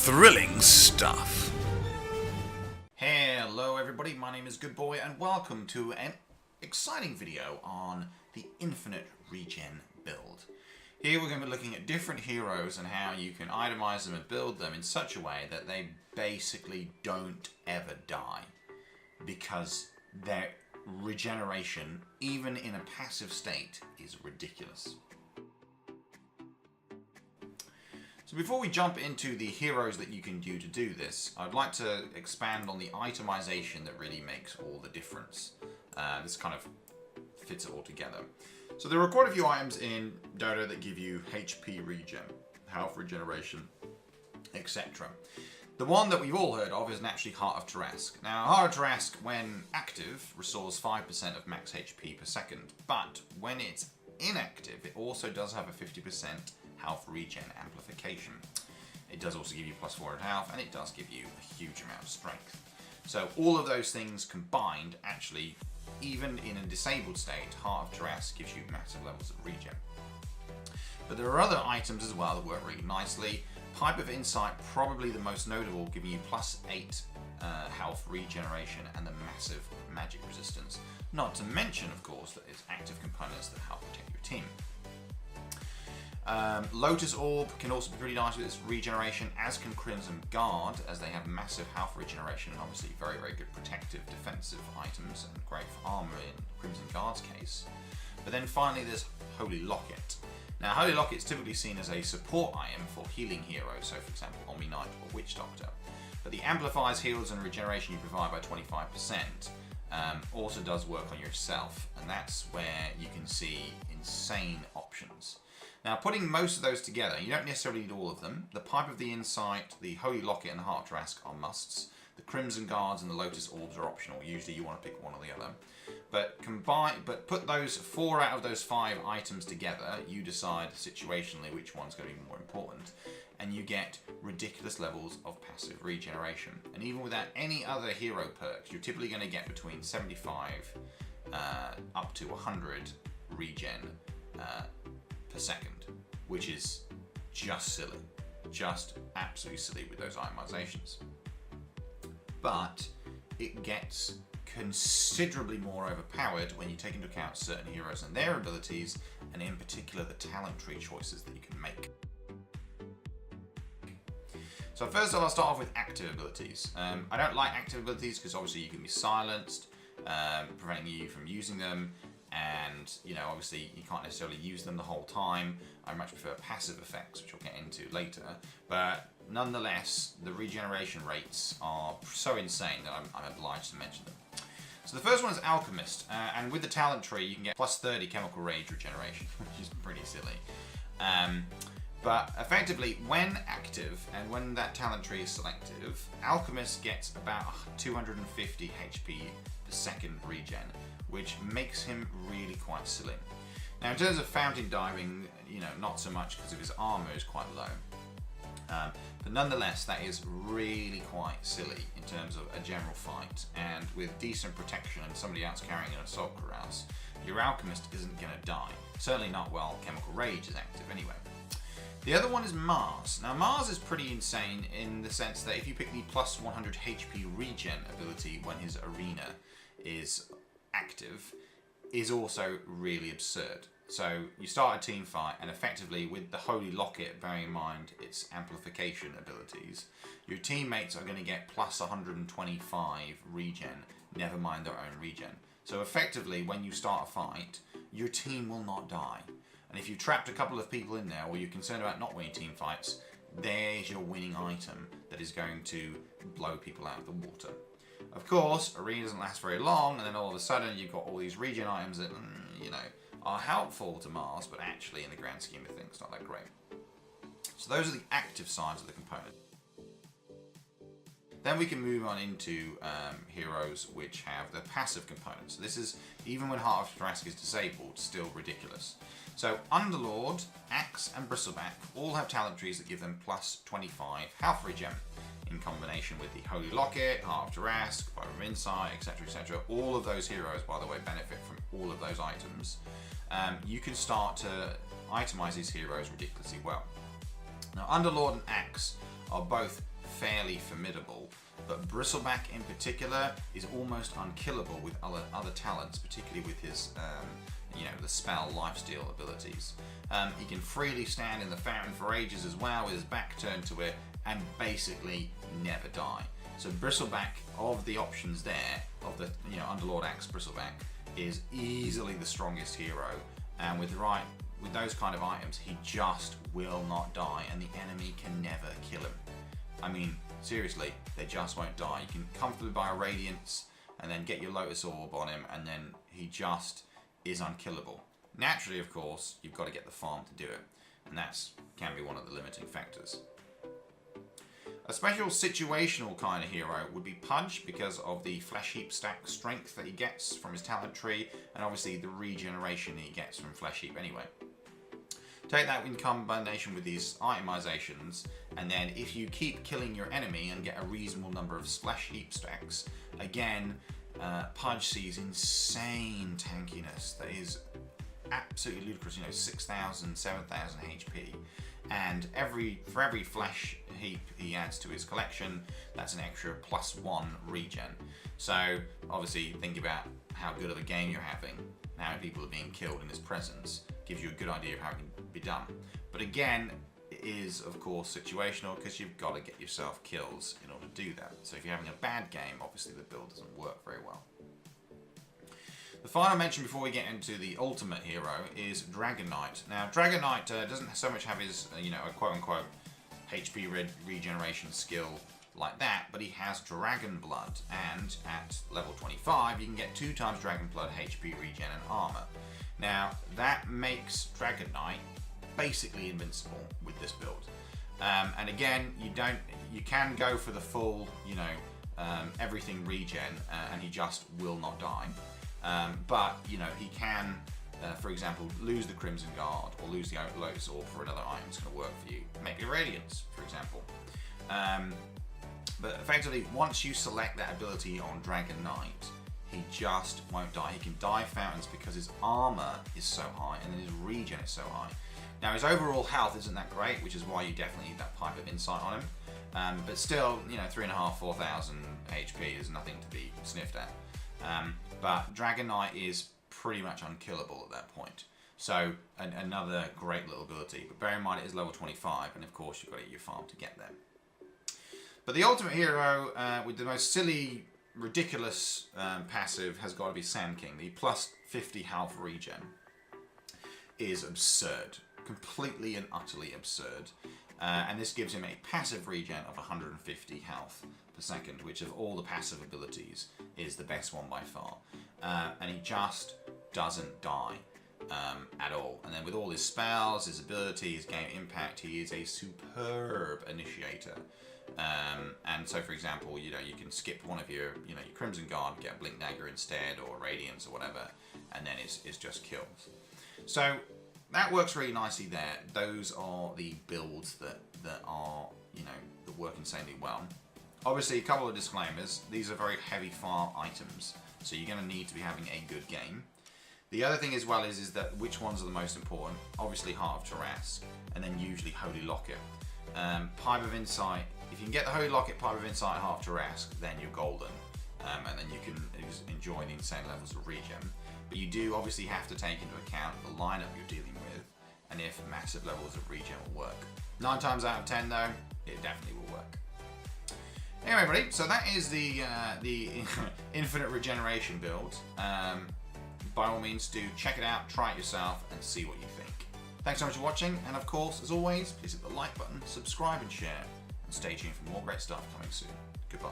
Thrilling stuff. Hello everybody, my name is Goodboy and welcome to an exciting video on the Infinite Regen build. Here we're going to be looking at different heroes and how you can itemize them and build them in such a way that they basically don't ever die, because their regeneration, even in a passive state, is ridiculous. So before we jump into the heroes that you can do to do this, I'd like to expand on the itemization that really makes all the difference. This kind of fits it all together. So there are quite a few items in Dota that give you HP regen, health regeneration, etc. The one that we've all heard of is naturally Heart of Tarrasque. Now, Heart of Tarrasque, when active, restores 5% of max HP per second, but when it's inactive, it also does have a 50% health regen amplification. It does also give you plus 400 health, and it does give you a huge amount of strength. So all of those things combined, actually, even in a disabled state, Heart of Tarrasque gives you massive levels of regen. But there are other items as well that work really nicely. Pipe of Insight, probably the most notable, giving you plus 8 health regeneration and the massive magic resistance. Not to mention, of course, that it's active components that help protect your team. Lotus Orb can also be pretty nice with its regeneration, as can Crimson Guard, as they have massive health regeneration and obviously very, very good protective, defensive items, and great for armor in Crimson Guard's case. But then finally there's Holy Locket. Now, Holy Locket is typically seen as a support item for healing heroes, so for example Omni Knight or Witch Doctor. But the amplifies heals and regeneration you provide by 25% also does work on yourself, and that's where you can see insane options. Now, putting most of those together, you don't necessarily need all of them. The Pipe of the Insight, the Holy Locket and the Heart of Tarrasque are musts. The Crimson Guards and the Lotus Orbs are optional. Usually you want to pick one or the other. But put those 4 out of those 5 items together, you decide situationally which one's going to be more important, and you get ridiculous levels of passive regeneration. And even without any other hero perks, you're typically going to get between 75 up to 100 regen per second, which is just silly, just absolutely silly with those itemizations. But it gets considerably more overpowered when you take into account certain heroes and their abilities, and in particular the talent tree choices that you can make. So first of all, I'll start off with active abilities. I don't like active abilities because obviously you can be silenced, preventing you from using them. And, you know, obviously you can't necessarily use them the whole time. I much prefer passive effects, which we'll get into later. But nonetheless, the regeneration rates are so insane that I'm obliged to mention them. So the first one is Alchemist, and with the talent tree you can get plus 30 chemical rage regeneration, which is pretty silly. But effectively, when active and when that talent tree is selective, Alchemist gets about 250 HP per second regen, which makes him really quite silly. Now, in terms of fountain diving, you know, not so much because of his armor is quite low. But nonetheless, that is really quite silly in terms of a general fight. And with decent protection and somebody else carrying an assault cuirass, your Alchemist isn't going to die. Certainly not while Chemical Rage is active anyway. The other one is Mars. Now, Mars is pretty insane in the sense that if you pick the plus 100 HP regen ability when his arena is active, is also really absurd. So you start a team fight, and effectively with the Holy Locket, bearing in mind its amplification abilities, your teammates are going to get plus 125 regen, never mind their own regen. So effectively, when you start a fight, your team will not die. And if you've trapped a couple of people in there, or you're concerned about not winning team fights, there's your winning item that is going to blow people out of the water. Of course, arena doesn't last very long, and then all of a sudden you've got all these regen items that, you know, are helpful to Mars, but actually in the grand scheme of things, not that great. So those are the active sides of the component. Then we can move on into heroes which have the passive components. This is, even when Heart of Tarrasque is disabled, still ridiculous. So Underlord, Axe and Bristleback all have talent trees that give them plus 25 health regen. In combination with the Holy Locket, Heart of Tarrasque, Pipe of Insight, etc, etc. All of those heroes, by the way, benefit from all of those items. You can start to itemize these heroes ridiculously well. Now, Underlord and Axe are both fairly formidable, but Bristleback in particular is almost unkillable with other talents, particularly with his, the spell lifesteal abilities. He can freely stand in the fountain for ages as well, with his back turned to it, and basically never die. So Bristleback, of the options there, of the Underlord Axe Bristleback, is easily the strongest hero, and with those kind of items, he just will not die, and the enemy can never kill him. I mean, seriously, they just won't die. You can comfortably buy a Radiance, and then get your Lotus Orb on him, and then he just is unkillable. Naturally, of course, you've got to get the farm to do it, and that's can be one of the limiting factors. A special situational kind of hero would be Pudge, because of the Flesh Heap stack strength that he gets from his talent tree, and obviously the regeneration he gets from Flesh Heap anyway. Take that in combination with these itemizations, and then if you keep killing your enemy and get a reasonable number of Flesh Heap stacks, again, Pudge sees insane tankiness that is absolutely ludicrous, 6,000, 7,000 HP. And for every Flesh Heap he adds to his collection, that's an extra +1 regen. So obviously think about how good of a game you're having, and how many people are being killed in his presence, gives you a good idea of how it can be done. But again, it is of course situational, because you've got to get yourself kills in order to do that. So if you're having a bad game, obviously the build doesn't work very well. The final mention before we get into the ultimate hero is Dragon Knight. Now, Dragon Knight doesn't so much have his, a quote-unquote HP regeneration skill like that, but he has Dragon Blood, and at level 25, you can get 2 times Dragon Blood HP regen and armor. Now, that makes Dragon Knight basically invincible with this build. And again, you can go for the full, everything regen, and he just will not die. But he can, for example, lose the Crimson Guard or lose the Lotus Orb for another item that's going to work for you. Maybe Radiance, for example. But effectively, once you select that ability on Dragon Knight, he just won't die. He can die fountains because his armor is so high and then his regen is so high. Now, his overall health isn't that great, which is why you definitely need that Pipe of Insight on him. But still, 3,500, 4,000 HP is nothing to be sniffed at. But Dragon Knight is pretty much unkillable at that point. So another great little ability. But bear in mind it is level 25, and of course you've got to eat your farm to get there. But the ultimate hero with the most silly, ridiculous passive has got to be Sand King. The +50 health regen is absurd. Completely and utterly absurd. And this gives him a passive regen of 150 health per second, which of all the passive abilities is the best one by far. And he just doesn't die at all. And then with all his spells, his abilities, his game impact, he is a superb initiator. And so, for example, you can skip one of your Crimson Guard, get a Blink Dagger instead, or Radiance or whatever, and then it's just kills. So that works really nicely there. Those are the builds that are that work insanely well. Obviously, a couple of disclaimers. These are very heavy farm items, so you're going to need to be having a good game. The other thing as well is that which ones are the most important. Obviously, Heart of Tarrasque, and then usually Holy Locket. Pipe of Insight. If you can get the Holy Locket, Pipe of Insight, Heart of Tarrasque, then you're golden, and then you can enjoy the insane levels of regen. But you do obviously have to take into account the lineup you're dealing with, and if massive levels of regen will work. 9 times out of 10, though, it definitely will work. Anyway, everybody, so that is the infinite regeneration build. By all means, do check it out, try it yourself, and see what you think. Thanks so much for watching, and of course, as always, please hit the like button, subscribe and share, and stay tuned for more great stuff coming soon. Goodbye.